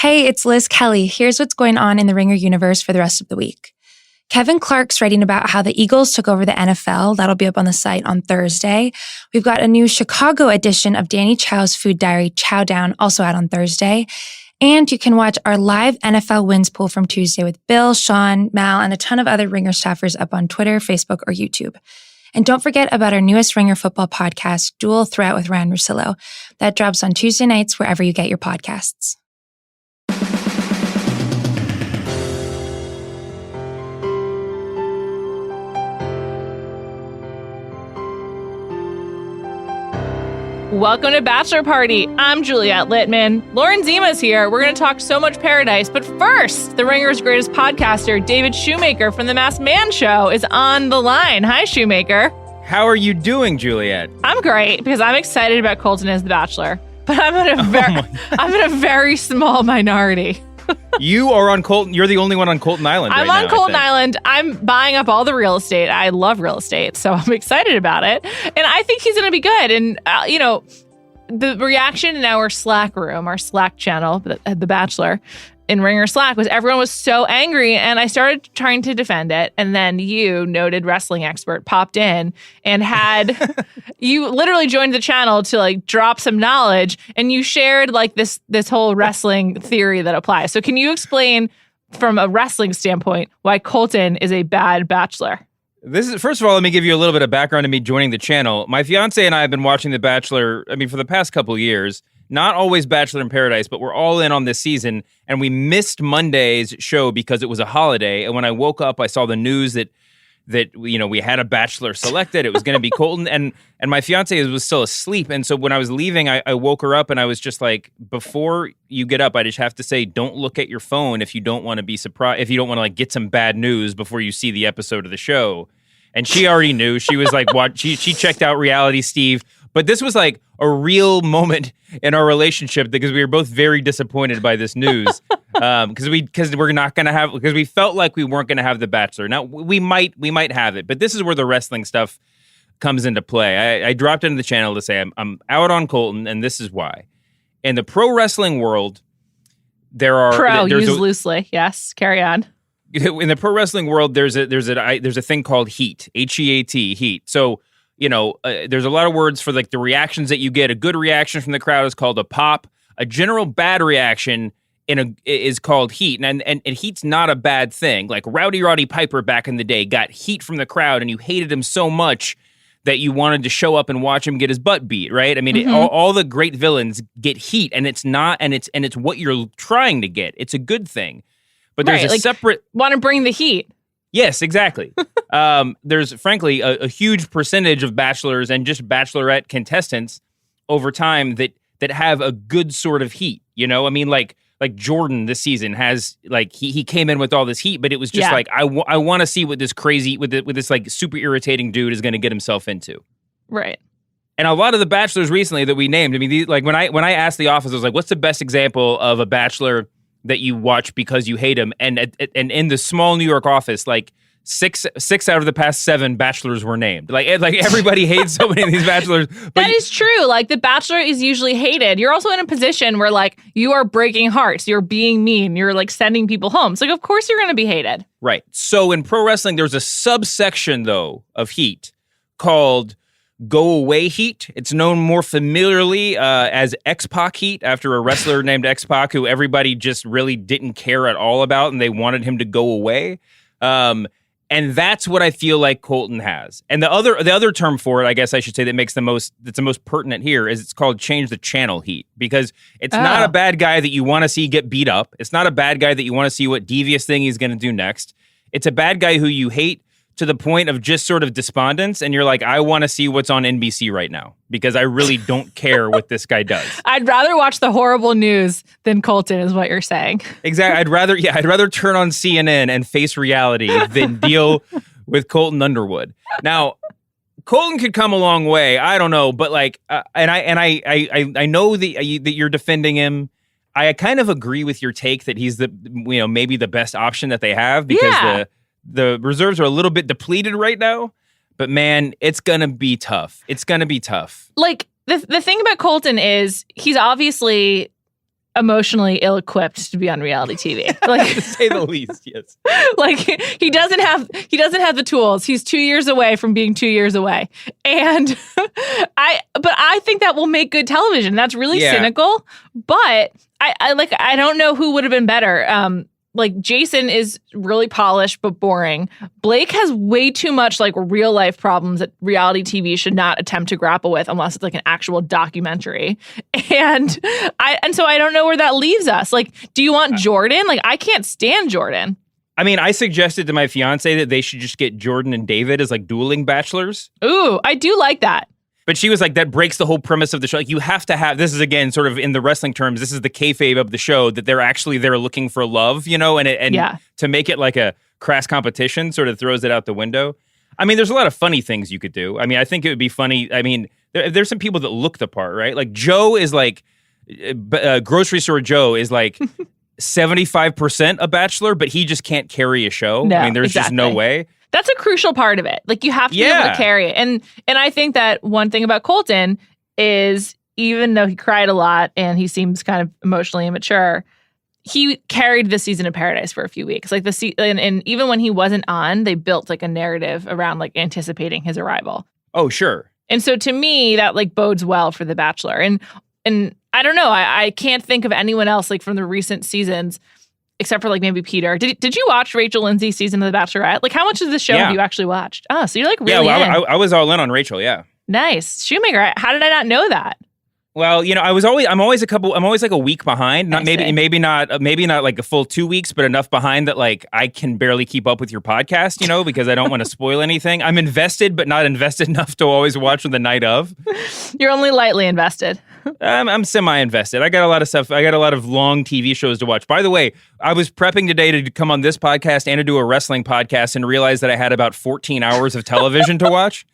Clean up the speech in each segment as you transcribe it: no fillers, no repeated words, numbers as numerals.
Hey, it's Liz Kelly. Here's what's going on in the Ringer universe for the rest of the week. Kevin Clark's writing about how the Eagles took over the NFL. That'll be up on the site on Thursday. We've got a new Chicago edition of Danny Chow's food diary, Chow Down, also out on Thursday. And you can watch our live NFL wins pool from Tuesday with Bill, Sean, Mal, and a ton of other Ringer staffers up on Twitter, Facebook, or YouTube. And don't forget about our newest Ringer football podcast, Dual Threat with Ryan Russillo. That drops on Tuesday nights wherever you get your podcasts. Welcome to Bachelor Party. I'm Juliet Litman. Lauren Zima's here. We're going to talk so much paradise. But first, the Ringer's greatest podcaster, David Shoemaker from The Masked Man Show, is on the line. Hi, Shoemaker. How are you doing, Juliet? I'm great because I'm excited about Colton as The Bachelor. But I'm in a very small minority. You are on Colton. You're the only one on Colton Island. I'm on Colton Island. I'm buying up all the real estate. I love real estate, so I'm excited about it. And I think he's going to be good. And, the reaction in our Slack room, our Slack channel, The Bachelor, in Ringer Slack, was everyone was so angry. And I started trying to defend it. And then you, noted wrestling expert, popped in and had you literally joined the channel to drop some knowledge. And you shared this whole wrestling theory that applies. So can you explain from a wrestling standpoint why Colton is a bad bachelor? First of all, let me give you a little bit of background to me joining the channel. My fiance and I have been watching The Bachelor, for the past couple of years. Not always Bachelor in Paradise, but we're all in on this season. And we missed Monday's show because it was a holiday. And when I woke up, I saw the news that we had a Bachelor selected. It was going to be Colton. And my fiance was still asleep. And so when I was leaving, I woke her up and I was just like, before you get up, I just have to say, don't look at your phone if you don't want to be surprised, if you don't want to get some bad news before you see the episode of the show. And she already knew. She was like, what? She checked out Reality Steve. But this was like a real moment in our relationship because we were both very disappointed by this news because we felt like we weren't going to have The Bachelor. Now we might have it, but this is where the wrestling stuff comes into play. I dropped into the channel to say I'm out on Colton, and this is why. In the pro wrestling world, use loosely. Yes, carry on. In the pro wrestling world, there's a thing called heat, H-E-A-T, heat. So, there's a lot of words for the reactions that you get. A good reaction from the crowd is called a pop. A general bad reaction is called heat. And heat's not a bad thing. Like Roddy Piper back in the day got heat from the crowd and you hated him so much that you wanted to show up and watch him get his butt beat, right? All the great villains get heat, and it's what you're trying to get. It's a good thing. But there's a separate... Want to bring the heat. Yes, exactly. There's, frankly, a huge percentage of bachelors and just bachelorette contestants over time that have a good sort of heat, like Jordan this season has, he came in with all this heat, but it was just I want to see what this crazy, with this super irritating dude is going to get himself into. Right. And a lot of the bachelors recently that we named, when I asked the office, I was like, what's the best example of a bachelor that you watch because you hate him? And in the small New York office, six out of the past 7 bachelors were named. Like everybody hates so many of these bachelors. That is true. The Bachelor is usually hated. You're also in a position where you are breaking hearts. You're being mean. You're sending people home. So of course you're going to be hated. Right. So in pro wrestling, there's a subsection though of heat called go away heat. It's known more familiarly as X-Pac heat, after a wrestler named X-Pac who everybody just really didn't care at all about and they wanted him to go away. And that's what I feel like Colton has. And the other term for it, I guess I should say, that's the most pertinent here, is it's called change the channel heat, because it's not a bad guy that you want to see get beat up. It's not a bad guy that you want to see what devious thing he's going to do next. It's a bad guy who you hate to the point of just sort of despondence, and you're like, I want to see what's on NBC right now because I really don't care what this guy does. I'd rather watch the horrible news than Colton, is what you're saying. Exactly. I'd rather turn on CNN and face reality than deal with Colton Underwood. Now, Colton could come a long way. I don't know, but I know that you're defending him. I kind of agree with your take that he's maybe the best option that they have, because the reserves are a little bit depleted right now, but man, it's going to be tough. It's going to be tough. The thing about Colton is he's obviously emotionally ill-equipped to be on reality TV. Like, to say the least, yes. Like he doesn't have the tools. He's 2 years away from being 2 years away. And I think that will make good television. That's really cynical, but I don't know who would have been better. Like Jason is really polished but boring. Blake has way too much like real life problems that reality TV should not attempt to grapple with unless it's like an actual documentary. And so I don't know where that leaves us. Like, do you want Jordan? Like, I can't stand Jordan. I mean, I suggested to my fiance that they should just get Jordan and David as like dueling bachelors. Ooh, I do like that. But she was like, that breaks the whole premise of the show. Like, you have to have, this is again, sort of in the wrestling terms, this is the kayfabe of the show, that they're actually there looking for love, you know, and to make it like a crass competition sort of throws it out the window. I mean, there's a lot of funny things you could do. I mean, I think it would be funny. I mean, there's some people that look the part, right? Like Joe is like, grocery store Joe is like 75% a bachelor, but he just can't carry a show. No, I mean, there's just no way. That's a crucial part of it. Like you have to be able to carry it. And I think that one thing about Colton is even though he cried a lot and he seems kind of emotionally immature, he carried the season of Paradise for a few weeks. Like and even when he wasn't on, they built like a narrative around like anticipating his arrival. Oh, sure. And so to me, that like bodes well for The Bachelor. And I don't know, I can't think of anyone else like from the recent seasons except for like maybe Peter. Did you watch Rachel Lindsay's season of The Bachelorette? Like how much of the show have you actually watched? Oh, so you're like really in. I was all in on Rachel, yeah. Nice. Shoemaker, how did I not know that? Well, you know, I'm always like a week behind. Maybe not like a full 2 weeks, but enough behind that like I can barely keep up with your podcast, you know, because I don't want to spoil anything. I'm invested, but not invested enough to always watch the night of. You're only lightly invested. I'm semi-invested. I got a lot of stuff. I got a lot of long TV shows to watch. By the way, I was prepping today to come on this podcast and to do a wrestling podcast and realized that I had about 14 hours of television to watch.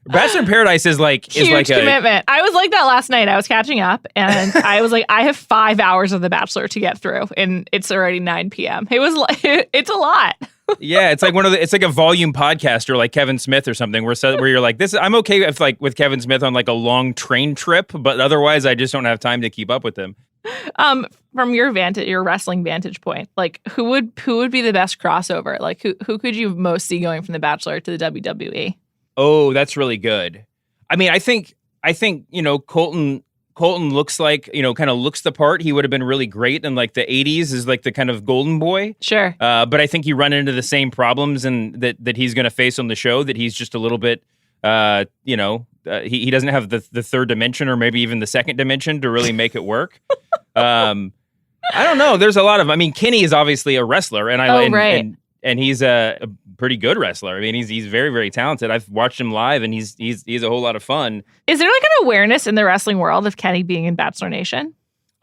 Bachelor in Paradise is like huge commitment. I was like that last night. I was catching up and I was like, I have 5 hours of The Bachelor to get through and it's already 9 p.m. It was like, it's a lot. Yeah, it's like it's like a volume podcaster like Kevin Smith or something where you're like, I'm okay if like with Kevin Smith on like a long train trip, but otherwise I just don't have time to keep up with him. From your wrestling vantage point, like who would be the best crossover? Like who could you most see going from The Bachelor to the WWE? Oh, that's really good. I mean, I think, you know, Colton looks like, you know, kind of looks the part. He would have been really great in like the 80s as like the kind of golden boy. Sure. But I think you run into the same problems and that he's going to face on the show, that he's just a little bit, you know, he doesn't have the third dimension or maybe even the second dimension to really make it work. I don't know. There's a lot of, I mean, Kenny is obviously a wrestler and he's a pretty good wrestler. I mean, he's very, very talented. I've watched him live, and he's a whole lot of fun. Is there like an awareness in the wrestling world of Kenny being in Bachelor Nation?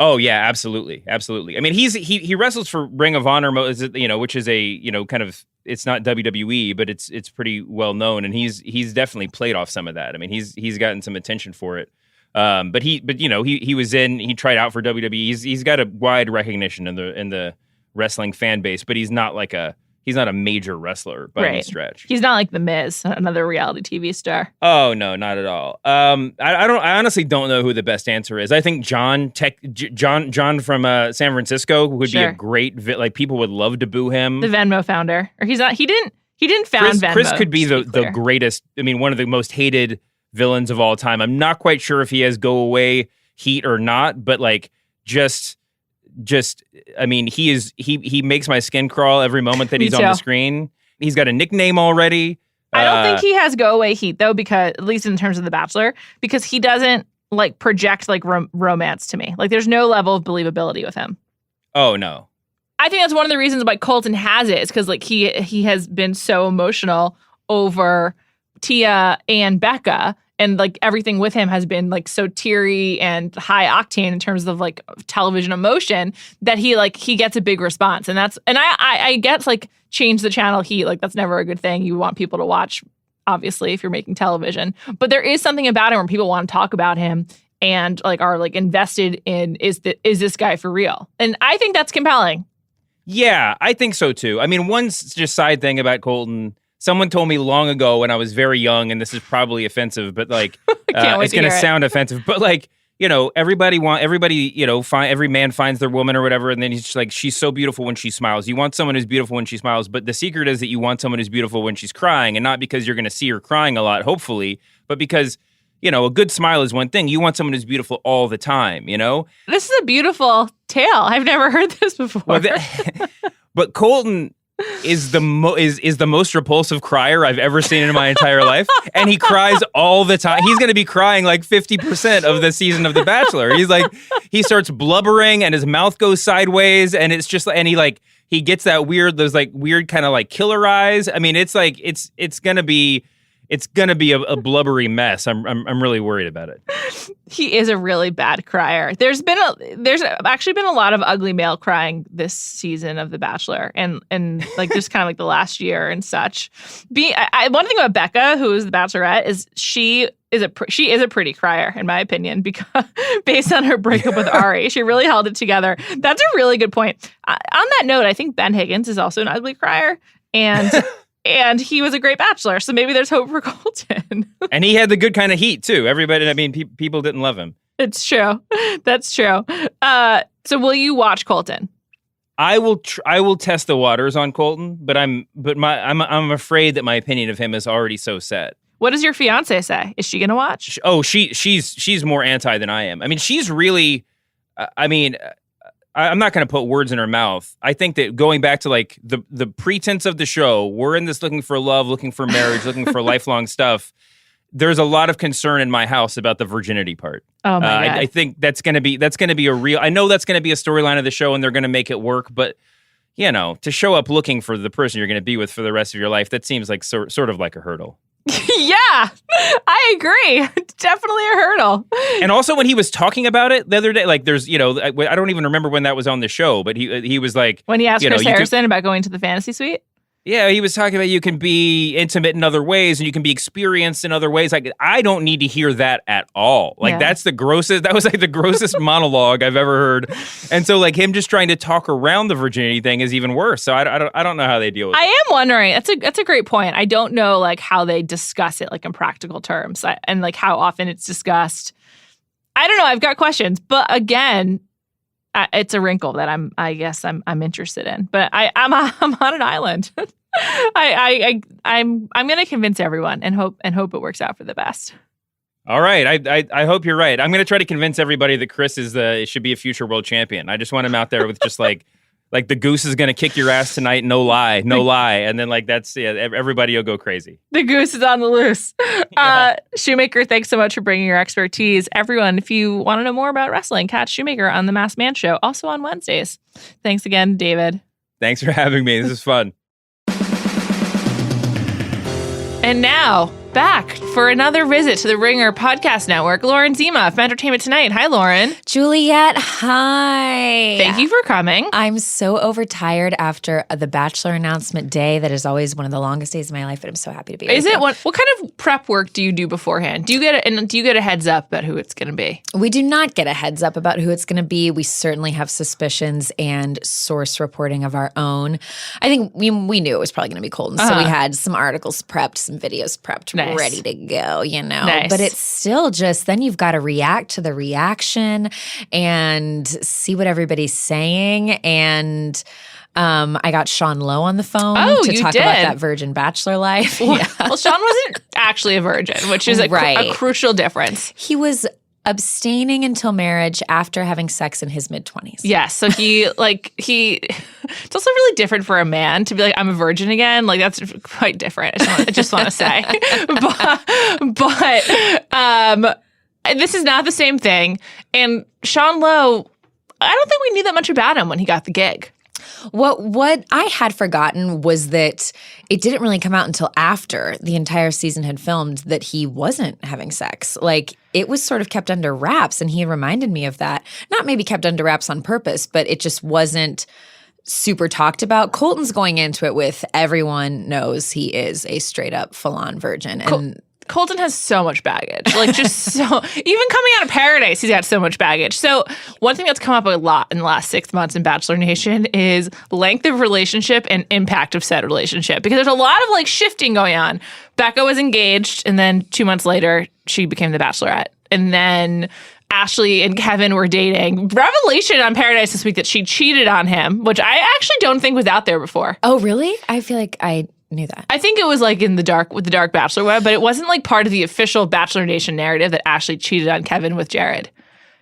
Oh yeah, absolutely, absolutely. I mean, he wrestles for Ring of Honor, you know, which is a, you know, kind of, it's not WWE, but it's pretty well known, and he's definitely played off some of that. I mean, he's gotten some attention for it. But you know, he tried out for WWE. He's got a wide recognition in the wrestling fan base, but he's not a major wrestler by any stretch. He's not like The Miz, another reality TV star. Oh no, not at all. I honestly don't know who the best answer is. I think John from San Francisco would be a great like people would love to boo him. The Venmo founder, or he's not. He didn't found Venmo. Chris could be the greatest. I mean, one of the most hated villains of all time. I'm not quite sure if he has go away heat or not, but like just I mean, he makes my skin crawl every moment that he's on the screen. He's got a nickname already. I don't think he has go away heat though, because at least in terms of The Bachelor, because he doesn't like project like romance to me. Like there's no level of believability with him. Oh no. I think that's one of the reasons why Colton has it, is because like he has been so emotional over Tia and Becca. And like everything with him has been like so teary and high octane in terms of like television emotion that he gets a big response. And I get like change the channel heat. Like that's never a good thing. You want people to watch, obviously, if you're making television. But there is something about him where people want to talk about him and like are like invested in is this guy for real? And I think that's compelling. Yeah, I think so too. I mean, one just side thing about Colton. Someone told me long ago when I was very young, and this is probably offensive, but like, it's going to sound offensive, but like, every man finds their woman or whatever, and then he's just like, she's so beautiful when she smiles. You want someone who's beautiful when she smiles, but the secret is that you want someone who's beautiful when she's crying, and not because you're going to see her crying a lot, hopefully, but because, a good smile is one thing. You want someone who's beautiful all the time, This is a beautiful tale. I've never heard this before. But Colton is the most repulsive crier I've ever seen in my entire life, and he cries all the time. He's going to be crying like 50% of the season of The Bachelor. He starts blubbering and his mouth goes sideways, and it's just, and he gets those weird kind of like killer eyes. I mean, it's like it's gonna be a blubbery mess. I'm really worried about it. He is a really bad crier. There's actually been a lot of ugly male crying this season of The Bachelor, and like just kind of like the last year and such. One thing about Becca, who is the Bachelorette, is she is a pretty crier, in my opinion, because based on her breakup with Ari, she really held it together. That's a really good point. On that note, I think Ben Higgins is also an ugly crier, and he was a great Bachelor, so maybe there's hope for Colton. And he had the good kind of heat, too. People didn't love him. It's true. That's true. So will you watch Colton? I will test the waters on Colton, but I'm afraid that my opinion of him is already so set. What does your fiance say? Is she going to watch? Oh, she's more anti than I am. I mean, she's really, I'm not going to put words in her mouth. I think that going back to like the pretense of the show, we're in this looking for love, looking for marriage, looking for lifelong stuff. There's a lot of concern in my house about the virginity part. Oh my God. I think that's going to be a real. I know that's going to be a storyline of the show, and they're going to make it work. But to show up looking for the person you're going to be with for the rest of your life, that seems like sort of like a hurdle. Yeah, I agree. Definitely a hurdle. And also when he was talking about it the other day, like there's, I don't even remember when that was on the show, but he was like, when he asked Chris Harrison about going to the fantasy suite. Yeah, he was talking about you can be intimate in other ways and you can be experienced in other ways. Like, I don't need to hear that at all. Like, that was like the grossest monologue I've ever heard. And so like him just trying to talk around the virginity thing is even worse. So I don't know how they deal with it. I am wondering, that's a great point. I don't know like how they discuss it like in practical terms and like how often it's discussed. I don't know. I've got questions, but again, it's a wrinkle that I'm interested in, but I'm on an island. I'm going to convince everyone and hope it works out for the best. All right. I hope you're right. I'm going to try to convince everybody that Chris should be a future world champion. I just want him out there with just like the goose is going to kick your ass tonight. No lie. And then like, everybody will go crazy. The goose is on the loose. Shoemaker, thanks so much for bringing your expertise. Everyone, if you want to know more about wrestling, catch Shoemaker on The Masked Man Show, also on Wednesdays. Thanks again, David. Thanks for having me. This is fun. And now, back for another visit to the Ringer Podcast Network, Lauren Zima from Entertainment Tonight. Hi, Lauren. Juliet, hi. Thank you for coming. I'm so overtired after the Bachelor announcement day. That is always one of the longest days of my life, but I'm so happy to be here. Is it? What kind of prep work do you do beforehand? Do you get a heads up about who it's going to be? We do not get a heads up about who it's going to be. We certainly have suspicions and source reporting of our own. I think we knew it was probably going to be Colton, so we had some articles prepped, some videos prepped, ready to go, Nice. But it's still just, then you've got to react to the reaction and see what everybody's saying. And I got Sean Lowe on the phone to talk about that virgin bachelor life. Well, well, Sean wasn't actually a virgin, which is a crucial difference. He was abstaining until marriage after having sex in his mid-20s. Yes. So it's also really different for a man to be like, I'm a virgin again. Like, that's quite different. I just want to say. But this is not the same thing. And Sean Lowe, I don't think we knew that much about him when he got the gig. What I had forgotten was that it didn't really come out until after the entire season had filmed that he wasn't having sex. Like, it was sort of kept under wraps, and he reminded me of that. Not maybe kept under wraps on purpose, but it just wasn't super talked about. Colton's going into it with everyone knows he is a straight up full-on virgin. And Colton has so much baggage. Like, just so, even coming out of Paradise, he's got so much baggage. So one thing that's come up a lot in the last 6 months in Bachelor Nation is length of relationship and impact of said relationship. Because there's a lot of like shifting going on. Becca was engaged, and then 2 months later, she became the Bachelorette. And then Ashley and Kevin were dating. Revelation on Paradise this week that she cheated on him, which I actually don't think was out there before. Oh, really? I feel like I knew that. I think it was like in the dark with the dark Bachelor web, but it wasn't like part of the official Bachelor Nation narrative that Ashley cheated on Kevin with Jared.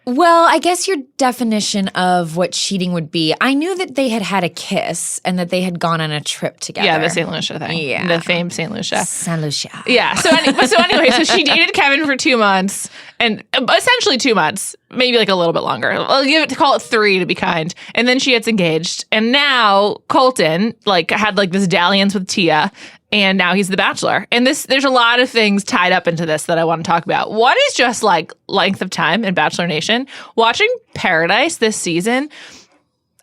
Well, I guess your definition of what cheating would be, I knew that they had had a kiss and that they had gone on a trip together. Yeah, the St. Lucia thing. Yeah. The famed St. Lucia. St. Lucia. Yeah. So anyway, so she dated Kevin for 2 months and essentially 2 months, maybe like a little bit longer. I'll call it 3 to be kind. And then she gets engaged. And now Colton had this dalliance with Tia. And now he's the Bachelor. And there's a lot of things tied up into this that I want to talk about. One is just length of time in Bachelor Nation. Watching Paradise this season,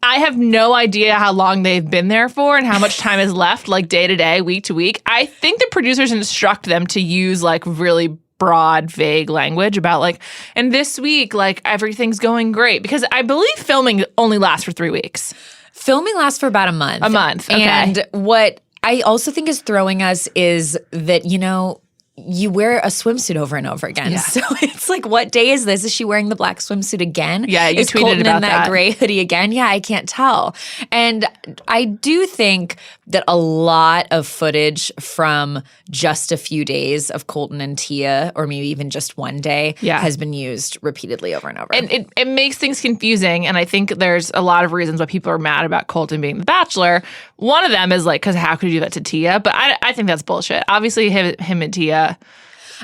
I have no idea how long they've been there for and how much time is left, day to day, week to week. I think the producers instruct them to use really broad, vague language about and this week, everything's going great. Because I believe filming only lasts for 3 weeks. Filming lasts for about a month. A month, okay. And what I also think is throwing us is that, you wear a swimsuit over and over again. Yeah. So it's what day is this? Is she wearing the black swimsuit again? Yeah, you is tweeted Colton about in that gray hoodie again? Yeah, I can't tell. And I do think that a lot of footage from just a few days of Colton and Tia, or maybe even just one day, has been used repeatedly over and over. And it makes things confusing. And I think there's a lot of reasons why people are mad about Colton being the Bachelor. One of them is because how could you do that to Tia? But I think that's bullshit. Obviously, him and Tia.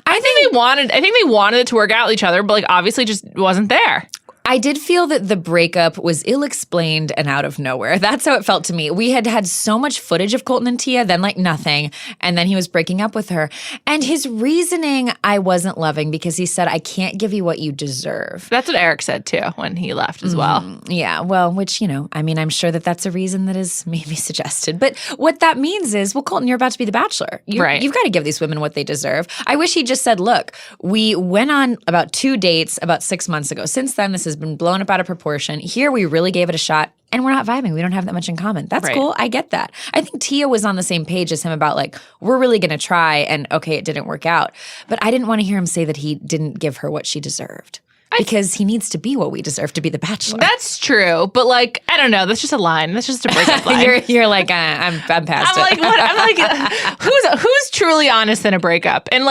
I think they wanted it to work out with each other, but obviously just wasn't there. I did feel that the breakup was ill-explained and out of nowhere. That's how it felt to me. We had so much footage of Colton and Tia, then nothing, and then he was breaking up with her. And his reasoning I wasn't loving because he said, I can't give you what you deserve. That's what Eric said too when he left as well. Yeah, well, which, I'm sure that's a reason that is maybe suggested. But what that means is, well, Colton, you're about to be the Bachelor. Right. You've got to give these women what they deserve. I wish he just said, look, we went on about 2 dates about 6 months ago. Since then, this has been blown up out of proportion. Here, we really gave it a shot, and we're not vibing. We don't have that much in common. That's cool. I get that. I think Tia was on the same page as him about we're really going to try, and okay, it didn't work out. But I didn't want to hear him say that he didn't give her what she deserved. Because he needs to be what we deserve to be the Bachelor. That's true, but I don't know. That's just a line. That's just a breakup line. you're I'm past it. What? Who's truly honest in a breakup? And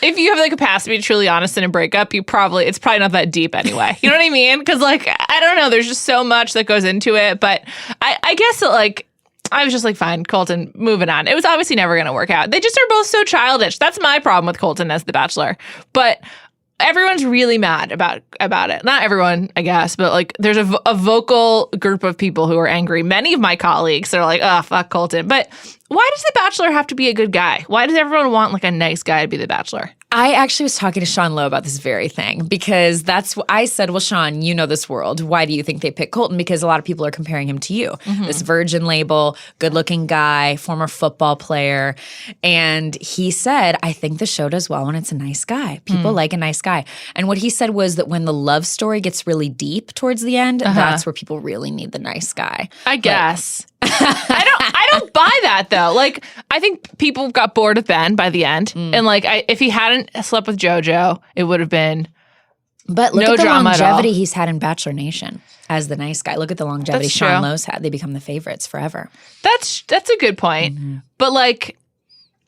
if you have the capacity to be truly honest in a breakup, it's probably not that deep anyway. You know what I mean? Because I don't know. There's just so much that goes into it. But I guess that I was just fine, Colton, moving on. It was obviously never going to work out. They just are both so childish. That's my problem with Colton as the Bachelor. But everyone's really mad about it. Not everyone, I guess, but there's a vocal group of people who are angry. Many of my colleagues are oh, fuck Colton. But why does the Bachelor have to be a good guy? Why does everyone want a nice guy to be the Bachelor? I actually was talking to Sean Lowe about this very thing because that's what I said, well, Sean, you know this world. Why do you think they picked Colton? Because a lot of people are comparing him to you. Mm-hmm. This virgin label, good-looking guy, former football player. And he said, I think the show does well when it's a nice guy. People like a nice guy. And what he said was that when the love story gets really deep towards the end, that's where people really need the nice guy. I guess. I don't buy that though. I think people got bored of Ben by the end, and if he hadn't slept with JoJo, it would have been. But look no at the drama longevity he's had in Bachelor Nation as the nice guy. Look at the longevity That's Sean true. Lowe's had. They become the favorites forever. That's a good point. Mm-hmm. But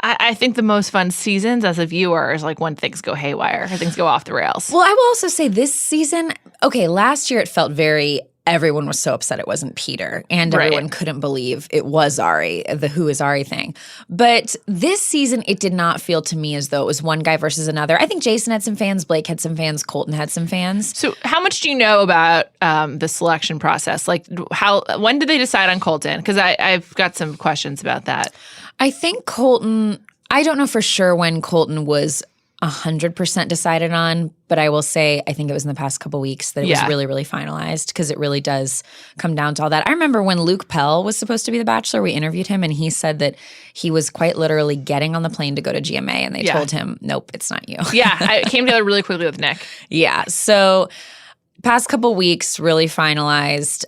I think the most fun seasons as a viewer is when things go haywire or things go off the rails. Well, I will also say this season, okay, last year it felt very. Everyone was so upset it wasn't Peter, and everyone couldn't believe it was Ari, the Who is Ari thing. But this season, it did not feel to me as though it was one guy versus another. I think Jason had some fans, Blake had some fans, Colton had some fans. So how much do you know about the selection process? When did they decide on Colton? Because I've got some questions about that. I think Colton, I don't know for sure when Colton was 100% decided on, but I will say I think it was in the past couple weeks that it was really, really finalized because it really does come down to all that. I remember when Luke Pell was supposed to be the Bachelor, we interviewed him and he said that he was quite literally getting on the plane to go to GMA and they told him, nope, it's not you. Yeah, it came together really quickly with Nick. Yeah, so past couple weeks really finalized.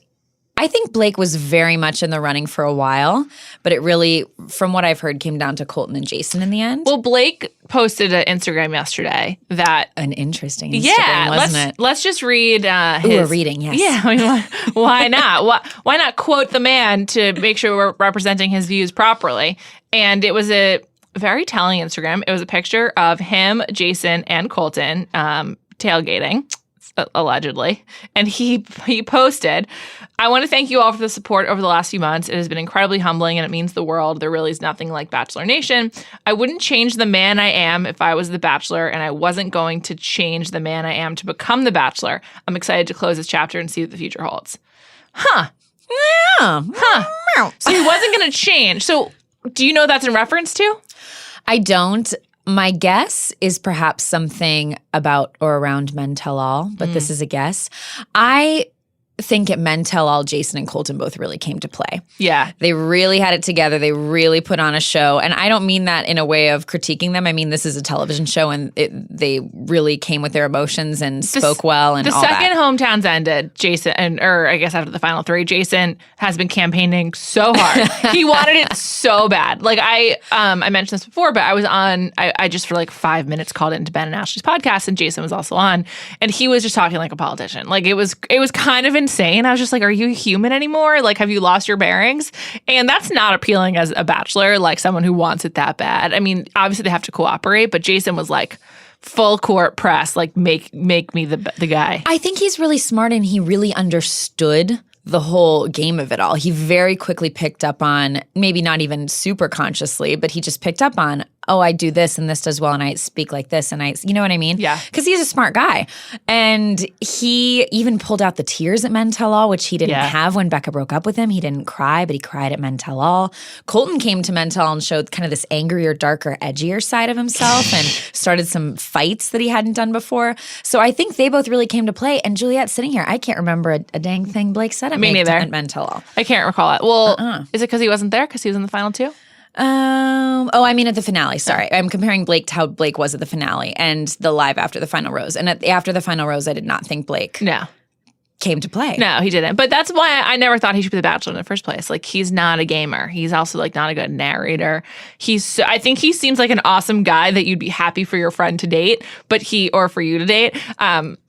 I think Blake was very much in the running for a while, but it really, from what I've heard, came down to Colton and Jason in the end. Well, Blake posted an Instagram yesterday that an interesting Instagram, wasn't it? Let's just read his. Ooh, a reading, yes. Yeah, I mean, why not? Why not quote the man to make sure we're representing his views properly? And it was a very telling Instagram. It was a picture of him, Jason, and Colton tailgating, allegedly. And he posted, "I want to thank you all for the support over the last few months. It has been incredibly humbling and it means the world. There really is nothing like Bachelor Nation. I wouldn't change the man I am if I was the Bachelor, and I wasn't going to change the man I am to become the Bachelor. I'm excited to close this chapter and see what the future holds." Huh. Yeah. Huh. So he wasn't going to change. So do you know what that's in reference to? I don't. My guess is perhaps something about or around Men Tell All, but this is a guess. I think at Men Tell All, Jason and Colton both really came to play. Yeah. They really had it together. They really put on a show. And I don't mean that in a way of critiquing them. I mean, this is a television show, and they really came with their emotions and spoke well and all that. The second hometowns ended, Jason, or I guess after the final three, Jason has been campaigning so hard. He wanted it so bad. Like I mentioned this before, but I was on, I just for like 5 minutes called into Ben and Ashley's podcast, and Jason was also on, and he was just talking like a politician. Like it was kind of insane. I was just like, are you human anymore? Like, have you lost your bearings? And that's not appealing as a Bachelor, like someone who wants it that bad. I mean, obviously they have to cooperate, but Jason was like full court press, like make me the guy. I think he's really smart, and he really understood the whole game of it all. He very quickly picked up on, maybe not even super consciously, but he just picked up on, oh, I do this and this does well and I speak like this and you know what I mean? Yeah. Because he's a smart guy. And he even pulled out the tears at Men Tell All, which he didn't have when Becca broke up with him. He didn't cry, but he cried at Men Tell All. Colton came to Men Tell All and showed kind of this angrier, darker, edgier side of himself and started some fights that he hadn't done before. So I think they both really came to play. And Juliet sitting here, I can't remember a dang thing Blake said at Me neither. At Men Tell All. I can't recall it. Well, is it because he wasn't there? Because he was in the final two? I mean at the finale, sorry. I'm comparing Blake to how Blake was at the finale and the live after the final rose. And after the final rose, I did not think Blake came to play. No, he didn't. But that's why I never thought he should be the Bachelor in the first place. Like, he's not a gamer. He's also like not a good narrator. I think he seems like an awesome guy that you'd be happy for your friend to date, or for you to date.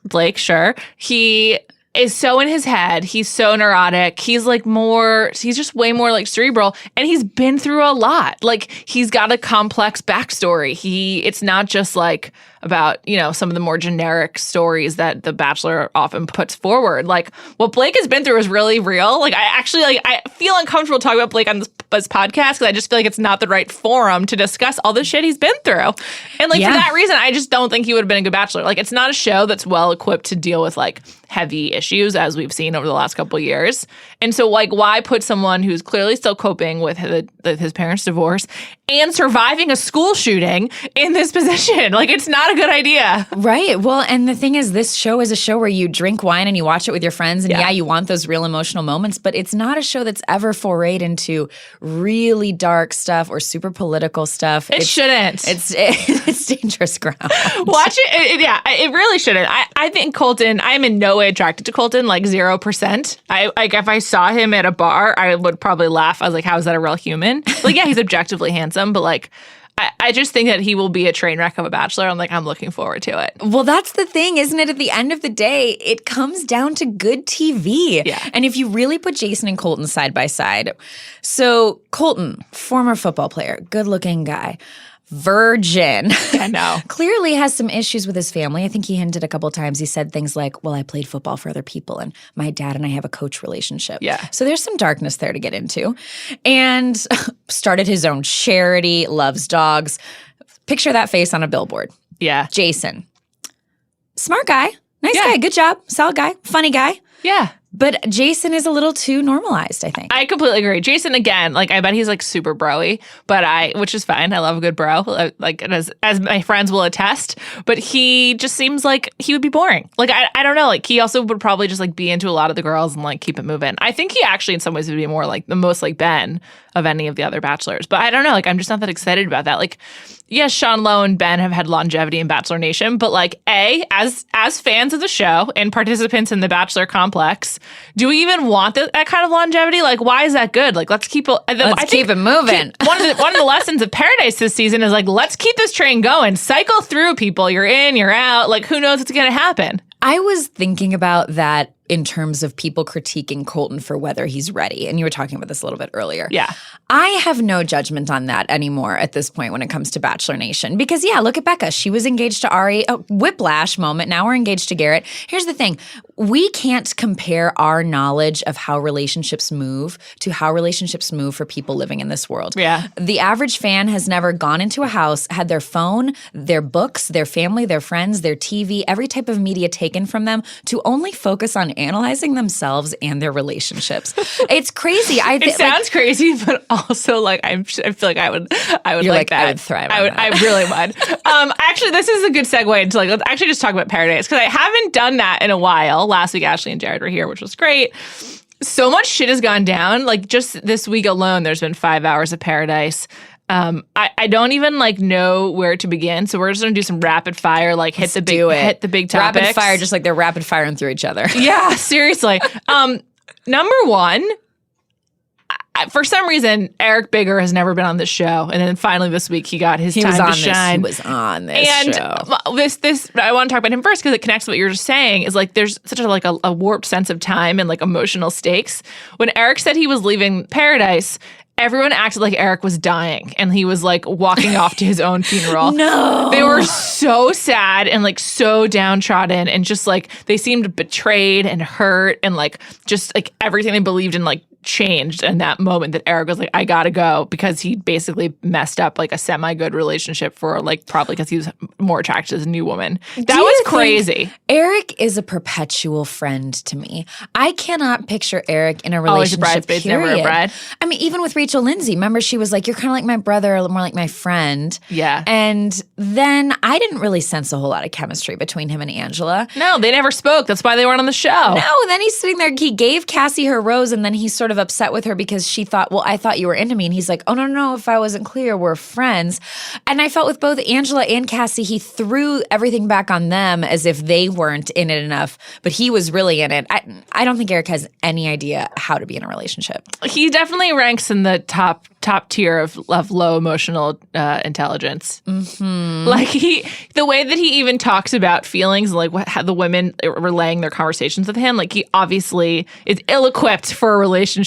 Blake, sure. He is so in his head. He's so neurotic. He's just way more like cerebral, and he's been through a lot. Like, he's got a complex backstory. It's not just like about, some of the more generic stories that The Bachelor often puts forward. Like, what Blake has been through is really real. Like, I feel uncomfortable talking about Blake on this podcast because I just feel like it's not the right forum to discuss all the shit he's been through. And for that reason, I just don't think he would have been a good Bachelor. Like, it's not a show that's well equipped to deal with like heavy issues as we've seen over the last couple of years. And so like, why put someone who's clearly still coping with his parents' divorce and surviving a school shooting in this position? Like, it's not a good idea. Right. Well, and the thing is, this show is a show where you drink wine and you watch it with your friends, and you want those real emotional moments, but it's not a show that's ever forayed into really dark stuff or super political stuff. It shouldn't. It's dangerous ground. Watch it. It really shouldn't. I think Colton, I'm in no way attracted to Colton, like 0%. If I saw him at a bar, I would probably laugh. I was like, how is that a real human? Like, yeah, he's objectively handsome, but like, I just think that he will be a train wreck of a Bachelor. I'm looking forward to it. Well, that's the thing, isn't it? At the end of the day, it comes down to good TV. Yeah. And if you really put Jason and Colton side by side. So Colton, former football player, good-looking guy, virgin. I know. Clearly has some issues with his family. I think he hinted a couple times. He said things like, well, I played football for other people, and my dad and I have a coach relationship. Yeah. So there's some darkness there to get into. And started his own charity, loves dogs. Picture that face on a billboard. Yeah. Jason. Smart guy. Nice guy. Good job. Solid guy. Funny guy. Yeah. But Jason is a little too normalized, I think. I completely agree. Jason, again, like, I bet he's like super bro-y, which is fine. I love a good bro, like as my friends will attest. But he just seems like he would be boring. Like, I don't know. Like, he also would probably just like be into a lot of the girls and like keep it moving. I think he actually in some ways would be more like the most like Ben of any of the other Bachelors. But I don't know. Like, I'm just not that excited about that. Like, yes, Sean Lowe and Ben have had longevity in Bachelor Nation, but like, as fans of the show and participants in the Bachelor complex, do we even want that kind of longevity? Like, why is that good? Like, let's keep it moving. One of the lessons of Paradise this season is like, let's keep this train going. Cycle through, people. You're in, you're out. Like, who knows what's going to happen? I was thinking about that in terms of people critiquing Colton for whether he's ready. And you were talking about this a little bit earlier. Yeah. I have no judgment on that anymore at this point when it comes to Bachelor Nation. Because, yeah, look at Becca. She was engaged to Ari. Oh, whiplash moment. Now we're engaged to Garrett. Here's the thing. We can't compare our knowledge of how relationships move to how relationships move for people living in this world. Yeah. The average fan has never gone into a house, had their phone, their books, their family, their friends, their TV, every type of media taken from them to only focus on analyzing themselves and their relationships. It's crazy. It sounds crazy, but also like I feel like I would You're like that. I would thrive. I really would. Actually, this is a good segue into like, let's actually just talk about Paradise, because I haven't done that in a while. Last week, Ashley and Jared were here, which was great. So much shit has gone down. Like just this week alone, there's been 5 hours of Paradise. I don't even like know where to begin, so we're just gonna do some rapid fire, like hit the big topics. Rapid fire, just like they're rapid firing through each other. Yeah, seriously. Number one, for some reason, Eric Bigger has never been on this show, and then finally this week he got his time to shine. He was on this show. This I want to talk about him first because it connects to what you were just saying. Is like there's such a warped sense of time and like emotional stakes. When Eric said he was leaving Paradise, everyone acted like Eric was dying and he was like walking off to his own funeral. No. They were so sad and like so downtrodden and just like they seemed betrayed and hurt and like just like everything they believed in like changed in that moment that Eric was like, I gotta go, because he basically messed up like a semi-good relationship for like probably because he was more attracted to this new woman. That was crazy. Eric is a perpetual friend to me. I cannot picture Eric in a relationship. Always a bridesmaid, never a bride. I mean, even with Rachel Lindsay, remember she was like, you're kind of like my brother, more like my friend. Yeah. And then I didn't really sense a whole lot of chemistry between him and Angela. No, they never spoke. That's why they weren't on the show. No, then he's sitting there. He gave Cassie her rose, and then he's sort of upset with her because she thought, well, I thought you were into me. And he's like, oh, no, if I wasn't clear, we're friends. And I felt with both Angela and Cassie, he threw everything back on them as if they weren't in it enough, but he was really in it. I don't think Eric has any idea how to be in a relationship. He definitely ranks in the top tier of low emotional intelligence. Mm-hmm. Like the way that he even talks about feelings, like how the women relaying their conversations with him, like he obviously is ill-equipped for a relationship.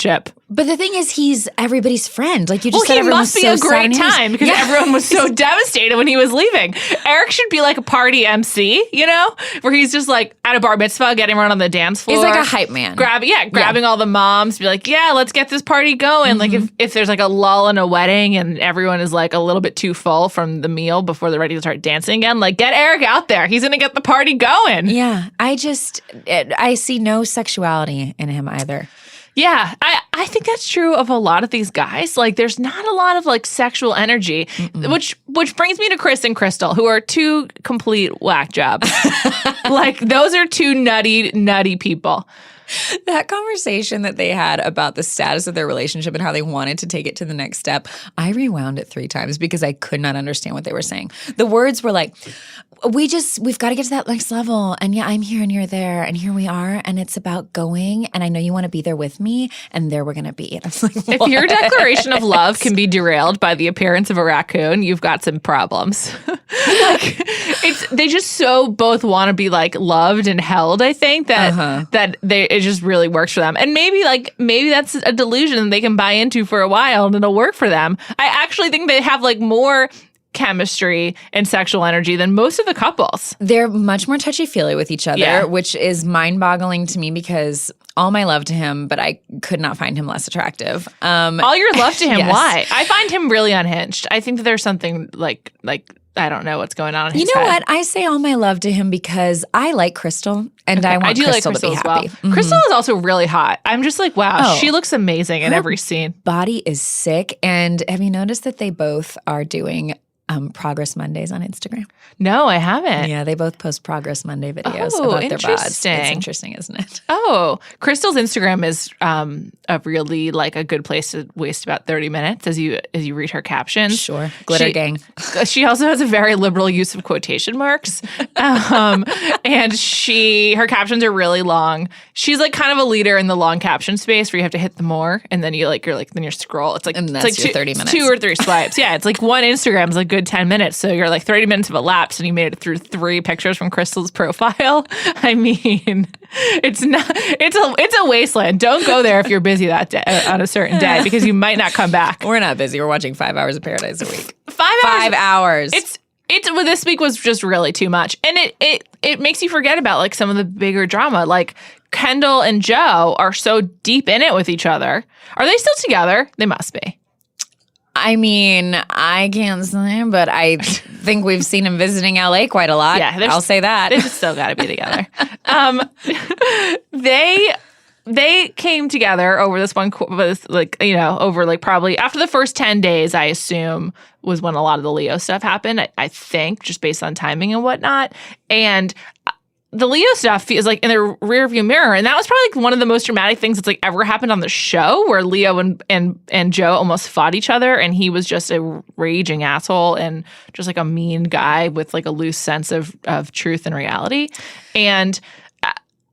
But the thing is, he's everybody's friend. Like you just said, he everyone must was be so a great sad time because everyone was so devastated when he was leaving. Eric should be like a party MC, you know, where he's just like at a bar mitzvah, getting around on the dance floor. He's like a hype man. Grabbing all the moms, be like, yeah, let's get this party going. Mm-hmm. Like if there's like a lull in a wedding and everyone is like a little bit too full from the meal before they're ready to start dancing again, like get Eric out there. He's going to get the party going. Yeah. I see no sexuality in him either. Yeah, I think that's true of a lot of these guys. Like, there's not a lot of like sexual energy, which brings me to Chris and Crystal, who are two complete whack jobs. Like, those are two nutty people. That conversation that they had about the status of their relationship and how they wanted to take it to the next step, I rewound it 3 times because I could not understand what they were saying. The words were like, we've got to get to that next level. And yeah, I'm here and you're there. And here we are. And it's about going. And I know you want to be there with me. And there we're going to be. And I was like, what? If your declaration of love can be derailed by the appearance of a raccoon, you've got some problems. Like, they just so both want to be like loved and held, I think, that it just really works for them. And maybe that's a delusion they can buy into for a while and it'll work for them. I actually think they have like more chemistry and sexual energy than most of the couples. They're much more touchy-feely with each other, which is mind-boggling to me because all my love to him, but I could not find him less attractive. All your love to him, yes. Why? I find him really unhinged. I think that there's something like I don't know what's going on in his head. You know what? I say all my love to him because I like Crystal and I want Crystal to be happy. Well. Mm-hmm. Crystal is also really hot. I'm just like, wow, she looks amazing in every scene. Body is sick. And have you noticed that they both are doing Progress Mondays on Instagram? No, I haven't. Yeah, they both post Progress Monday videos about their bods. It's interesting, isn't it? Oh, Crystal's Instagram is really like a good place to waste about 30 minutes as you read her captions. Sure. Glitter gang. She also has a very liberal use of quotation marks. And her captions are really long. She's like kind of a leader in the long caption space where you have to hit the more and then you're scroll. It's like, and that's it's like your 30 minutes. 2 or 3 swipes. Yeah. It's like one Instagram is a good 10 minutes. So you're like 30 minutes of elapsed and you made it through 3 pictures from Crystal's profile. I mean, it's a wasteland. Don't go there if you're busy that day on a certain day because you might not come back. We're not busy. We're watching 5 hours of Paradise a week. 5 hours. 5 hours. Well, this week was just really too much. And it makes you forget about like some of the bigger drama. Like Kendall and Joe are so deep in it with each other. Are they still together? They must be. I mean, I can't say, but I think we've seen him visiting LA quite a lot. Yeah, I'll say that. They've still got to be together. They came together over this one, over like probably after the first 10 days, I assume, was when a lot of the Leo stuff happened, I think, just based on timing and whatnot. And the Leo stuff is like in the rearview mirror. And that was probably like one of the most dramatic things that's like ever happened on the show where Leo and Joe almost fought each other. And he was just a raging asshole and just like a mean guy with like a loose sense of truth and reality. And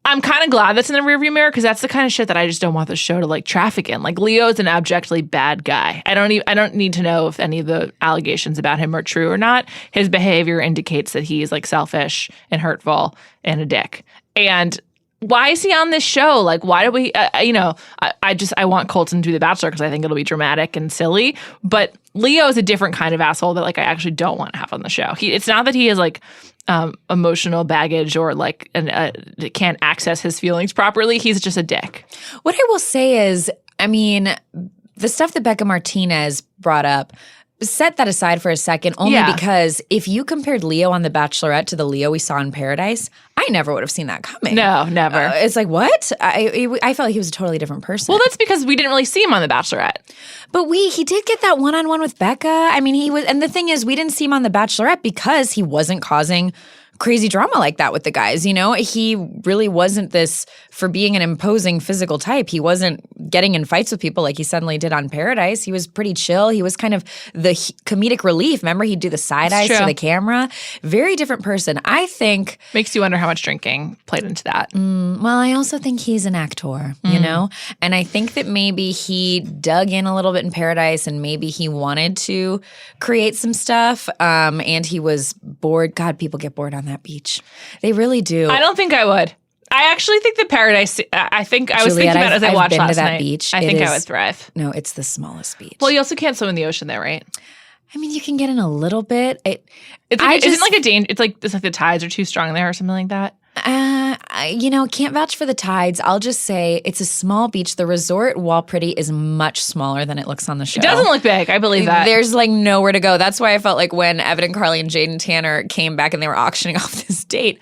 I'm kind of glad that's in the rearview mirror because that's the kind of shit that I just don't want the show to like traffic in. Like Leo is an abjectly bad guy. I don't need to know if any of the allegations about him are true or not. His behavior indicates that he is like selfish and hurtful and a dick. And why is he on this show? Like, why do we, I want Colton to do The Bachelor because I think it'll be dramatic and silly. But Leo is a different kind of asshole that like I actually don't want to have on the show. It's not that he is like emotional baggage or like can't access his feelings properly. He's just a dick. What I will say is, I mean, the stuff that Becca Martinez brought up, set that aside for a second, only because if you compared Leo on The Bachelorette to the Leo we saw in Paradise, I never would have seen that coming. No, never. It's like, what? I felt like he was a totally different person. Well, that's because we didn't really see him on The Bachelorette. But he did get that one-on-one with Becca. I mean, he was, and the thing is, we didn't see him on The Bachelorette because he wasn't causing crazy drama like that with the guys, you know? He really wasn't this, for being an imposing physical type, he wasn't getting in fights with people like he suddenly did on Paradise. He was pretty chill. He was kind of the comedic relief. Remember, he'd do the side eyes to the camera. Very different person. I think— Makes you wonder how much drinking played into that. Well, I also think he's an actor, you know? And I think that maybe he dug in a little bit in Paradise and maybe he wanted to create some stuff and he was bored. God, people get bored on that beach. They really do. I don't think I would. I actually think the Paradise, I think I was Juliet, thinking about it as I watched been last to that night. beach. I think I would thrive. No, it's the smallest beach. Well, you also can't swim in the ocean there, right? I mean, you can get in a little bit. It's like the tides are too strong there or something like that. Can't vouch for the tides. I'll just say it's a small beach. The resort, while pretty, is much smaller than it looks on the show. It doesn't look big. I believe that. There's like nowhere to go. That's why I felt like when Evan and Carly and Jade and Tanner came back and they were auctioning off this date,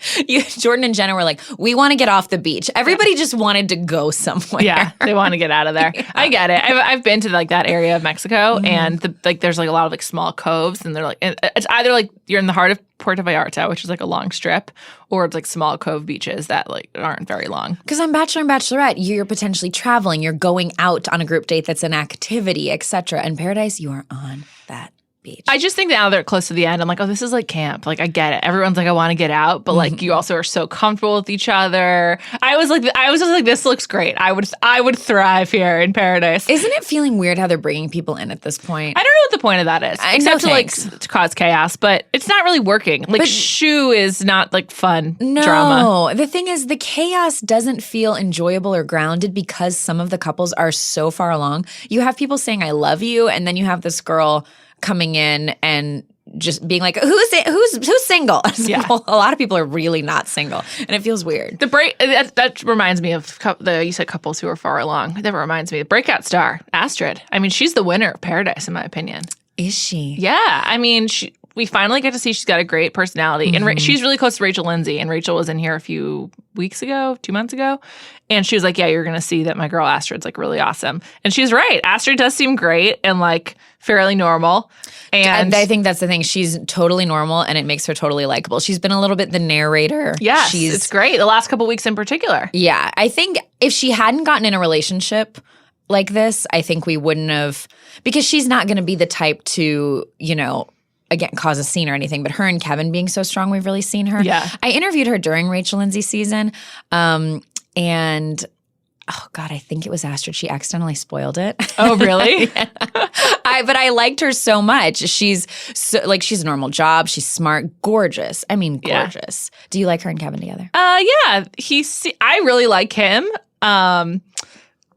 Jordan and Jenna were like, we want to get off the beach. Everybody just wanted to go somewhere. Yeah, they want to get out of there. Yeah. I get it. I've been to like that area of Mexico and there's like a lot of like small coves and they're like, it's either like you're in the heart of Puerto Vallarta, which is like a long strip, or it's like small cove beaches that like aren't very long. Because on Bachelor and Bachelorette, you're potentially traveling, you're going out on a group date that's an activity, etc. In Paradise, you are on that beach. I just think now they're close to the end. I'm like, oh, this is like camp. Like, I get it. Everyone's like, I want to get out, but like, you also are so comfortable with each other. I was just like, this looks great. I would thrive here in Paradise. Isn't it feeling weird how they're bringing people in at this point? I don't know what the point of that is, except to cause chaos. But it's not really working. Like, Shu is not like fun drama. No, the thing is, the chaos doesn't feel enjoyable or grounded because some of the couples are so far along. You have people saying, "I love you," and then you have this girl coming in and just being like, who's single? Yeah. A lot of people are really not single, and it feels weird. The break that reminds me of you said couples who are far along. That reminds me of the breakout star Astrid. I mean, she's the winner of Paradise in my opinion. Is she? Yeah, I mean, we finally get to see she's got a great personality, and she's really close to Rachel Lindsay. And Rachel was in here a few weeks ago, 2 months ago, and she was like, "Yeah, you're gonna see that my girl Astrid's like really awesome." And she's right. Astrid does seem great and like fairly normal. And I think that's the thing. She's totally normal, and it makes her totally likable. She's been a little bit the narrator. Yes, it's great. The last couple weeks in particular. Yeah, I think if she hadn't gotten in a relationship, like this, I think we wouldn't have, because she's not going to be the type to, again, cause a scene or anything, but her and Kevin being so strong, we've really seen her. Yeah. I interviewed her during Rachel Lindsay's season, and oh God, I think it was Astrid. She accidentally spoiled it. Oh, really? But I liked her so much. She's she's a normal job. She's smart, gorgeous. I mean, gorgeous. Yeah. Do you like her and Kevin together? Yeah. I really like him.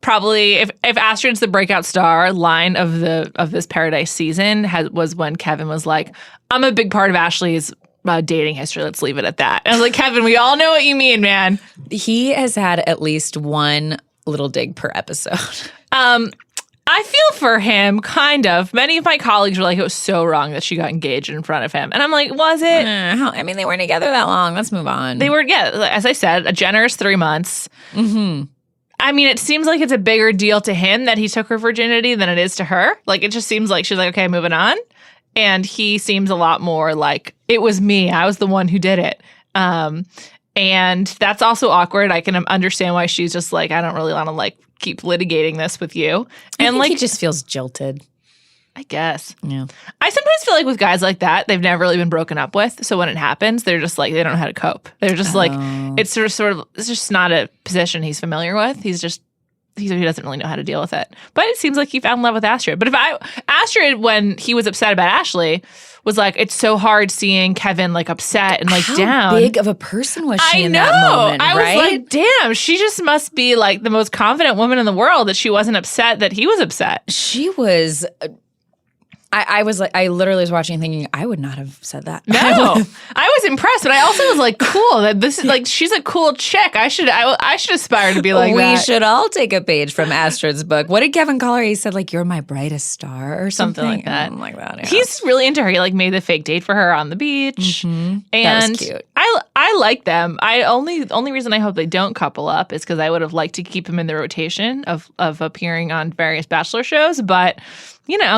Probably if Astrid's the breakout star line of this Paradise season was when Kevin was like, I'm a big part of Ashley's dating history. Let's leave it at that. And I was like, Kevin, we all know what you mean, man. He has had at least one little dig per episode. I feel for him, kind of. Many of my colleagues were like, it was so wrong that she got engaged in front of him. And I'm like, was it? They weren't together that long. Let's move on. They were, as I said, a generous 3 months. Mm-hmm. I mean, it seems like it's a bigger deal to him that he took her virginity than it is to her. Like, it just seems like she's like, okay, moving on. And he seems a lot more like, it was me. I was the one who did it. And that's also awkward. I can understand why she's just like, I don't really want to keep litigating this with you. And he just feels jilted. I guess. Yeah. I sometimes feel like with guys like that, they've never really been broken up with. So when it happens, they're just like, they don't know how to cope. They're just like, it's it's just not a position he's familiar with. He doesn't really know how to deal with it. But it seems like he found love with Astrid. But Astrid, when he was upset about Ashley, was like, it's so hard seeing Kevin upset and down. How big of a person was she in that moment, I was like, damn, she just must be the most confident woman in the world that she wasn't upset that he was upset. She was... I was like, I literally was watching and thinking, I would not have said that. No, I was impressed, but I also was like, cool. That this is she's a cool chick. I should aspire to be like that. We should all take a page from Astrid's book. What did Kevin call her? He said you're my brightest star or something like that. Like that. Yeah. He's really into her. He made the fake date for her on the beach, and that was cute. I like them. Only reason I hope they don't couple up is because I would have liked to keep him in the rotation of appearing on various Bachelor shows, but.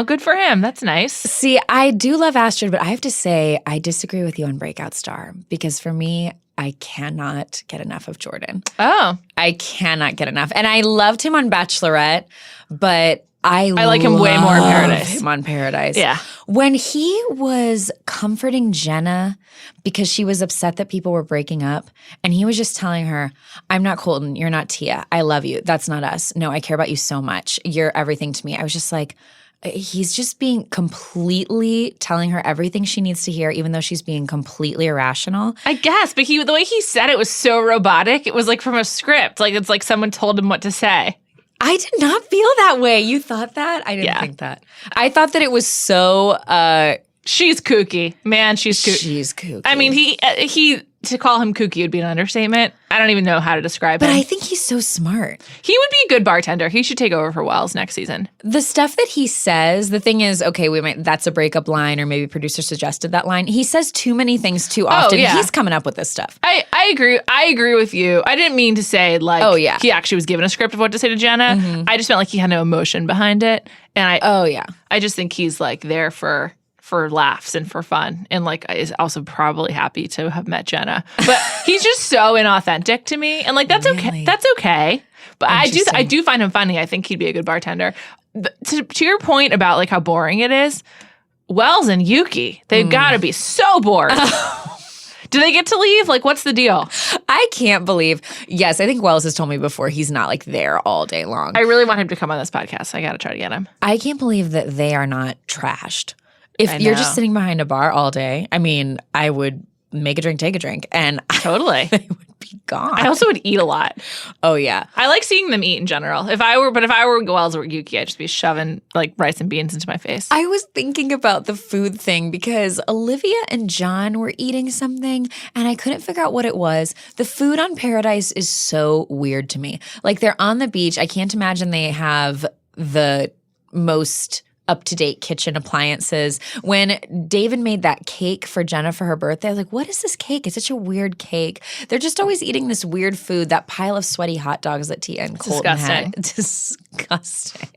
Good for him. That's nice. See, I do love Astrid, but I have to say I disagree with you on Breakout Star because for me, I cannot get enough of Jordan. Oh. I cannot get enough. And I loved him on Bachelorette, but I like him way more in Paradise. Him on Paradise. Yeah. When he was comforting Jenna because she was upset that people were breaking up, and he was just telling her, I'm not Colton, you're not Tia. I love you. That's not us. No, I care about you so much. You're everything to me. I was just like, he's just being completely telling her everything she needs to hear, even though she's being completely irrational. I guess, but the way he said it was so robotic. It was from a script. It's like someone told him what to say. I did not feel that way. You thought that? I didn't think that. I thought that it was so... she's kooky. Man, she's kooky. She's kooky. I mean, he to call him kooky would be an understatement. I don't even know how to describe him. But I think he's so smart. He would be a good bartender. He should take over for Wells next season. The stuff that he says, the thing is, okay, that's a breakup line, or maybe producer suggested that line. He says too many things too often. Yeah. He's coming up with this stuff. I agree. I agree with you. I didn't mean to say he actually was given a script of what to say to Jenna. Mm-hmm. I just felt like he had no emotion behind it. And I just think he's there for laughs and for fun, and is also probably happy to have met Jenna. But he's just so inauthentic to me, and that's really? Okay. That's okay. But I do find him funny. I think he'd be a good bartender. To your point about how boring it is, Wells and Yuki, they've got to be so bored. Do they get to leave? What's the deal? I can't believe. Yes, I think Wells has told me before he's not there all day long. I really want him to come on this podcast. I got to try to get him. I can't believe that they are not trashed. If you're just sitting behind a bar all day, I mean, I would make a drink, take a drink, and totally they would be gone. I also would eat a lot. Oh yeah, I like seeing them eat in general. If I were Wells or Yuki, I'd just be shoving rice and beans into my face. I was thinking about the food thing because Olivia and John were eating something, and I couldn't figure out what it was. The food on Paradise is so weird to me. They're on the beach. I can't imagine they have the most up-to-date kitchen appliances. When David made that cake for Jenna for her birthday, I was like, what is this cake? It's such a weird cake. They're just always eating this weird food, that pile of sweaty hot dogs that Tia and Colton had. Disgusting.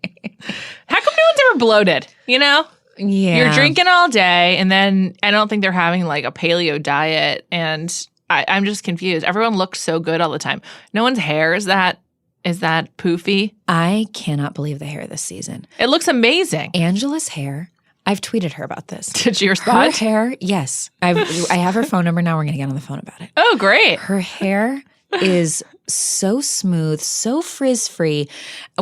How come no one's ever bloated, Yeah. You're drinking all day, and then I don't think they're having a paleo diet, and I'm just confused. Everyone looks so good all the time. No one's hair is that Is that poofy? I cannot believe the hair this season. It looks amazing. Angela's hair. I've tweeted her about this. Did you Her respond? hair, yes. I have her phone number now. We're going to get on the phone about it. Oh, great. Her hair is so smooth, so frizz-free.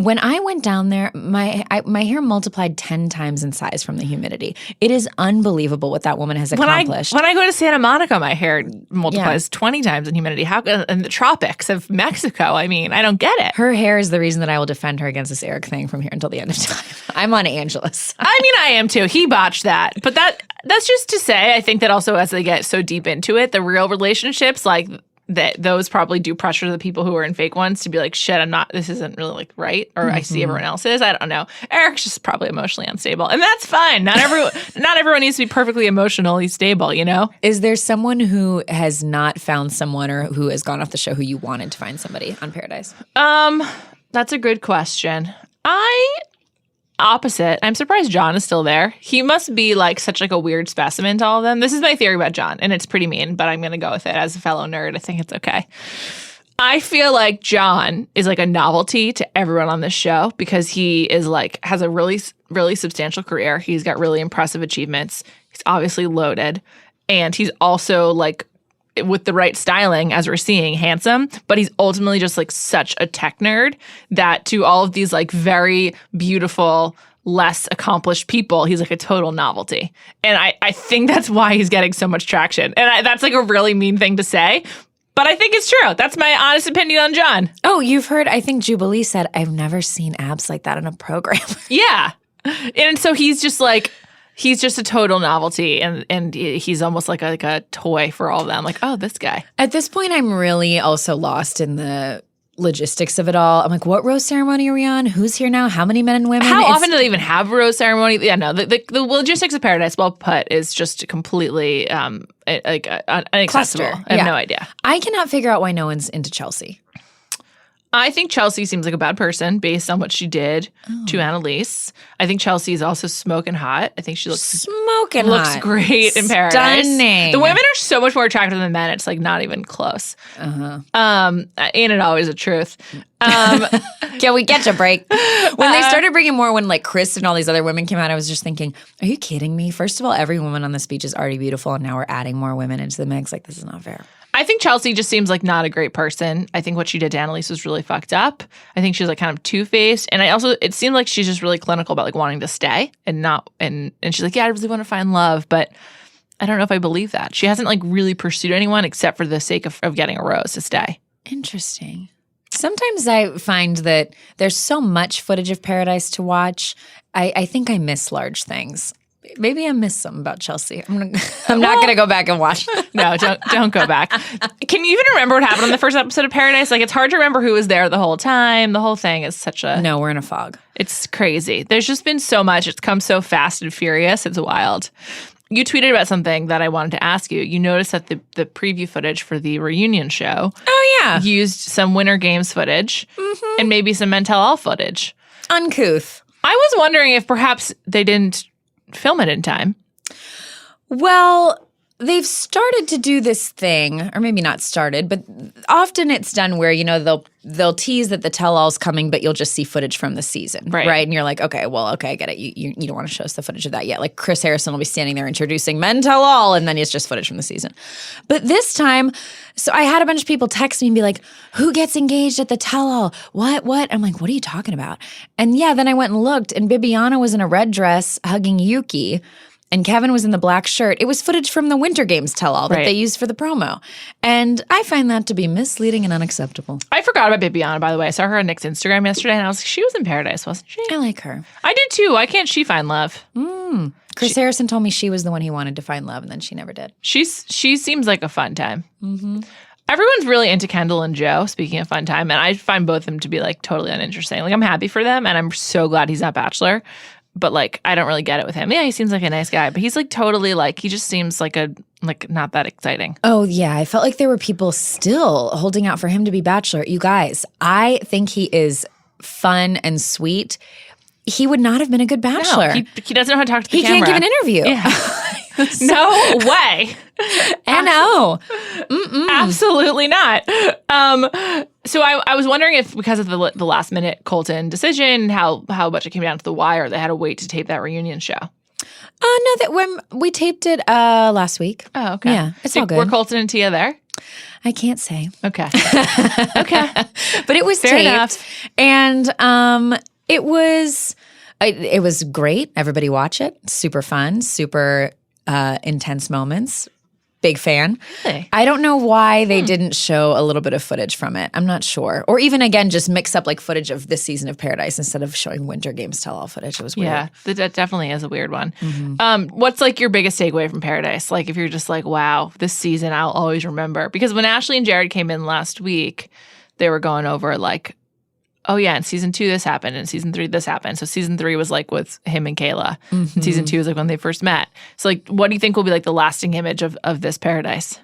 When I went down there, my hair multiplied 10 times in size from the humidity. It is unbelievable what that woman has accomplished. When I go to Santa Monica, my hair multiplies 20 times in humidity. How in the tropics of Mexico? I mean, I don't get it. Her hair is the reason that I will defend her against this Eric thing from here until the end of time. I'm on Angela's. I mean, I am too. He botched that. But that's just to say, I think that also as they get so deep into it, the real relationships, like that those probably do pressure the people who are in fake ones to be like, shit, this isn't really like right. Or I see everyone else's. I don't know. Eric's just probably emotionally unstable. And that's fine. Not everyone needs to be perfectly emotionally stable, you know? Is there someone who has not found someone or who has gone off the show who you wanted to find somebody on Paradise? That's a good question. Opposite. I'm surprised John is still there. He must be like such like a weird specimen to all of them. This is my theory about John, and it's pretty mean, but I'm going to go with it as a fellow nerd. I think it's okay. I feel like John is like a novelty to everyone on this show because he is like has a really, really substantial career. He's got really impressive achievements. He's obviously loaded, and he's also like, with the right styling, as we're seeing, handsome, but he's ultimately just like such a tech nerd that to all of these like very beautiful, less accomplished people, he's like a total novelty. And I think that's why he's getting so much traction. And that's like a really mean thing to say, but I think it's true. That's my honest opinion on John. Oh, you've heard, I think Jubilee said, I've never seen abs like that in a program. Yeah. And so he's just like, he's just a total novelty, and he's almost like a toy for all of them. Like, oh, this guy. At this point, I'm really also lost in the logistics of it all. I'm like, what rose ceremony are we on? Who's here now? How many men and women? How often do they even have a rose ceremony? Yeah, no, the logistics of Paradise, well put, is just completely inaccessible. Cluster. I have no idea. I cannot figure out why no one's into Chelsea. I think Chelsea seems like a bad person based on what she did to Annalise. I think Chelsea is also smoking hot. I think she looks great in Paradise. Stunning. The women are so much more attractive than men. It's like not even close. Ain't it always the truth? Can we catch a break? When they started bringing more, when like Chris and all these other women came out, I was just thinking, are you kidding me? First of all, every woman on this beach is already beautiful, and now we're adding more women into the mix. Like, this is not fair. I think Chelsea just seems like not a great person. I think what she did to Annalise was really fucked up. I think she's like kind of two-faced. And it seemed like she's just really clinical about like wanting to stay and not, and she's like, yeah, I really want to find love. But I don't know if I believe that. She hasn't like really pursued anyone except for the sake of getting a rose to stay. Interesting. Sometimes I find that there's so much footage of Paradise to watch. I think I miss large things. Maybe I missed something about Chelsea. I'm not going to go back and watch. No, don't go back. Can you even remember what happened on the first episode of Paradise? Like, it's hard to remember who was there the whole time. The whole thing is such a... No, we're in a fog. It's crazy. There's just been so much. It's come so fast and furious. It's wild. You tweeted about something that I wanted to ask you. You noticed that the preview footage for the reunion show used some Winter Games footage and maybe some Men Tell All footage. Uncouth. I was wondering if perhaps they didn't film it in time. Well, they've started to do this thing, or maybe not started, but often it's done where, you know, they'll tease that the tell-all's coming, but you'll just see footage from the season, right? And you're like, okay, I get it. You don't want to show us the footage of that yet. Like Chris Harrison will be standing there introducing Men Tell All, and then it's just footage from the season. But this time, so I had a bunch of people text me and be like, who gets engaged at the tell-all? What? I'm like, what are you talking about? And yeah, then I went and looked, and Bibiana was in a red dress hugging Yuki, and Kevin was in the black shirt. It was footage from the Winter Games tell-all that they used for the promo. And I find that to be misleading and unacceptable. I forgot about Bibiana, by the way. I saw her on Nick's Instagram yesterday, and I was like, she was in Paradise, wasn't she? I like her. I did too. Why can't she find love? Chris Harrison told me she was the one he wanted to find love, and then she never did. She seems like a fun time. Everyone's really into Kendall and Joe, speaking of fun time, and I find both of them to be like totally uninteresting. Like, I'm happy for them, and I'm so glad he's not Bachelor. But like, I don't really get it with him. Yeah, he seems like a nice guy, but he's like totally like, he just seems like not that exciting. Oh yeah, I felt like there were people still holding out for him to be Bachelor. You guys, I think he is fun and sweet. He would not have been a good Bachelor. No, he doesn't know how to talk to the camera. He can't give an interview. Yeah. No way. No. Absolutely not. So I was wondering if because of the last minute Colton decision, how much it came down to the wire, they had to wait to tape that reunion show. No, that when we taped it last week. Oh, okay. Yeah, it's all good. Were Colton and Tia there? I can't say. Okay. Okay. But it was Fair taped. enough. And it was great. Everybody watch it. Super fun, super intense moments. Big fan. Really? I don't know why they didn't show a little bit of footage from it. I'm not sure. Or even, again, just mix up like footage of this season of Paradise instead of showing Winter Games Tell-All footage. It was weird. Yeah, that definitely is a weird one. What's like your biggest takeaway from Paradise? Like if you're just like, wow, this season I'll always remember. Because when Ashley and Jared came in last week, they were going over like, oh yeah, in season 2 this happened, and season 3 this happened. So season 3 was like with him and Kayla. And season 2 was like when they first met. So like, what do you think will be like the lasting image of this Paradise?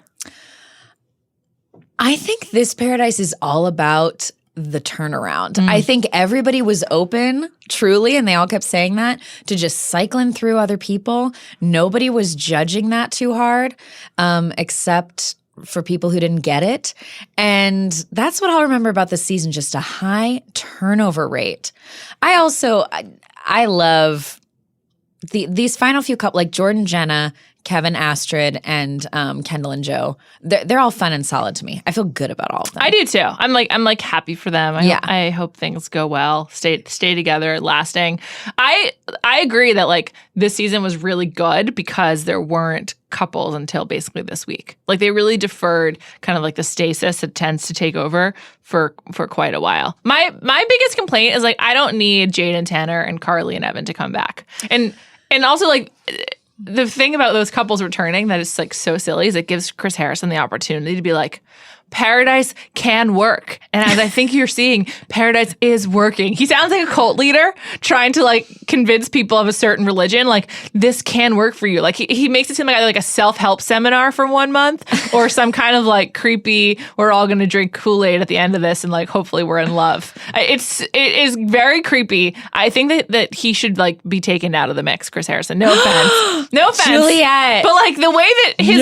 I think this Paradise is all about the turnaround. I think everybody was open, truly, and they all kept saying that, to just cycling through other people. Nobody was judging that too hard, except for people who didn't get it. And that's what I'll remember about this season, just a high turnover rate. I love these final few couple, like Jordan, Jenna, Kevin, Astrid, and Kendall and Joe. They're all fun and solid to me. I feel good about all of them. I do too. I'm like happy for them. I hope things go well. Stay together, lasting. I agree that like this season was really good because there weren't couples until basically this week. Like they really deferred kind of like the stasis that tends to take over for quite a while. My biggest complaint is like I don't need Jade and Tanner and Carly and Evan to come back. And also like the thing about those couples returning that is like so silly is it gives Chris Harrison the opportunity to be like, Paradise can work. And as I think you're seeing, Paradise is working. He sounds like a cult leader trying to like convince people of a certain religion. Like this can work for you. Like he makes it seem like either like a self-help seminar for 1 month or some kind of like creepy, we're all going to drink Kool-Aid at the end of this and like hopefully we're in love. It is very creepy. I think that he should like be taken out of the mix, Chris Harrison. No offense. No offense. Juliet. But like the way that his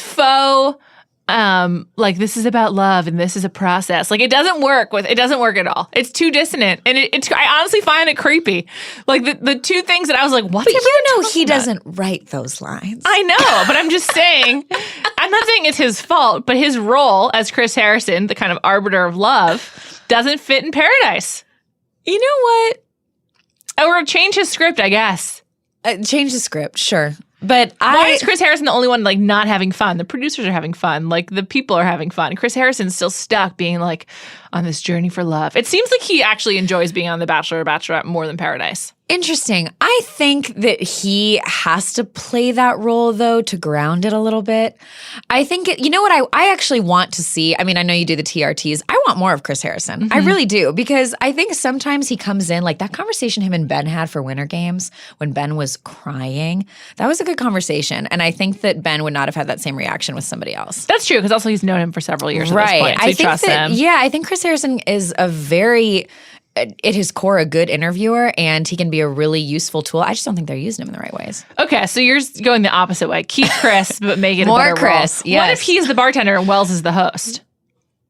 faux like this is about love and this is a process. Like it doesn't work at all. It's too dissonant, and I honestly find it creepy. Like the two things that I was like, what? But he doesn't write those lines. I know, but I'm just saying. I'm not saying it's his fault, but his role as Chris Harrison, the kind of arbiter of love, doesn't fit in Paradise. You know what? Or change his script, I guess. Change the script, sure. But why is Chris Harrison the only one like not having fun? The producers are having fun. Like the people are having fun. Chris Harrison's still stuck being like on this journey for love. It seems like he actually enjoys being on The Bachelor or Bachelorette more than Paradise. Interesting. I think that he has to play that role, though, to ground it a little bit. I think, you know what I actually want to see? I mean, I know you do the TRTs. I want more of Chris Harrison. I really do, because I think sometimes he comes in, like that conversation him and Ben had for Winter Games when Ben was crying. That was a good conversation. And I think that Ben would not have had that same reaction with somebody else. That's true, because also he's known him for several years at this point, so I think trusts him. Yeah, I think Chris Harrison is a very, at his core, a good interviewer, and he can be a really useful tool. I just don't think they're using him in the right ways. Okay, so you're going the opposite way. Keep Chris, but make it more a better Chris. role. Yes. What if he's the bartender and Wells is the host?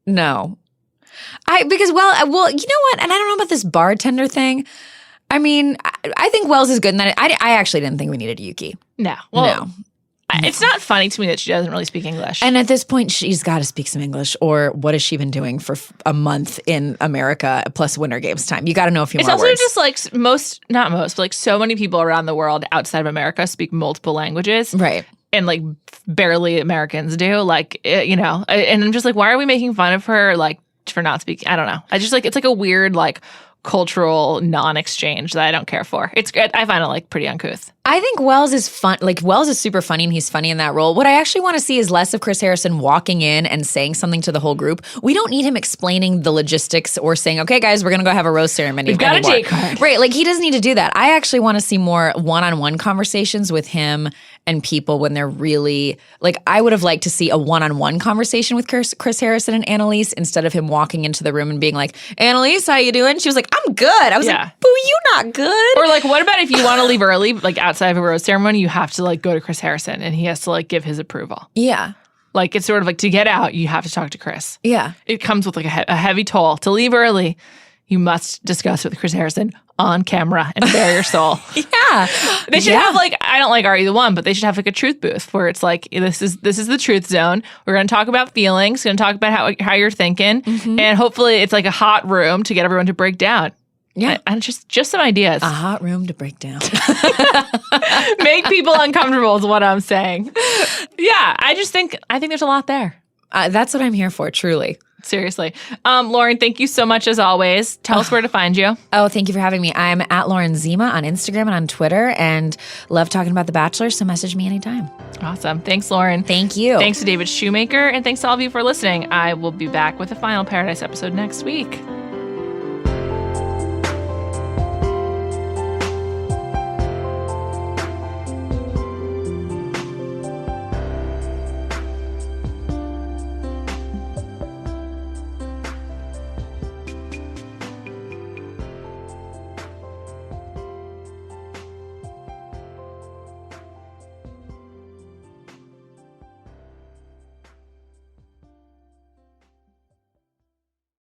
No, because well, you know what? And I don't know about this bartender thing. I mean, I think Wells is good in that. I actually didn't think we needed Yuki. No. It's not funny to me that she doesn't really speak English. And at this point, she's got to speak some English, or what has she been doing for a month in America plus Winter Games time? You got to know a few more words. It's also just like not most, but like so many people around the world outside of America speak multiple languages. Right. And like barely Americans do. Like, you know, and I'm just like, why are we making fun of her like for not speaking? I don't know. I just like, it's like a weird like cultural non-exchange that I don't care for. I find it like pretty uncouth. I think Wells is fun. Like Wells is super funny and he's funny in that role. What I actually want to see is less of Chris Harrison walking in and saying something to the whole group. We don't need him explaining the logistics or saying, okay, guys, we're going to go have a rose ceremony. We've got a date card. Right. Like he doesn't need to do that. I actually want to see more one-on-one conversations with him and people when they're really like, I would have liked to see a one-on-one conversation with Chris Harrison and Annalise instead of him walking into the room and being like, Annalise, how you doing? She was like, I'm good. I was like, boo, you not good. Or like, what about if you want to leave early, like outside of a rose ceremony, you have to like go to Chris Harrison and he has to like give his approval. Yeah. Like, it's sort of like to get out, you have to talk to Chris. Yeah. It comes with like a heavy toll. To leave early, you must discuss with Chris Harrison on camera and bare your soul. Yeah. They should have like, I don't like Are You the One, but they should have like a truth booth where it's like, this is the truth zone. We're going to talk about feelings, going to talk about how you're thinking. And hopefully it's like a hot room to get everyone to break down. Yeah. And just some ideas. A hot room to break down. Make people uncomfortable is what I'm saying. Yeah, I think there's a lot there. That's what I'm here for, truly. Seriously. Lauren, thank you so much as always. Tell us where to find you. Oh, thank you for having me. I'm at Lauren Zima on Instagram and on Twitter, and love talking about The Bachelor, so message me anytime. Awesome. Thanks, Lauren. Thank you. Thanks to David Shoemaker, and thanks to all of you for listening. I will be back with the final Paradise episode next week.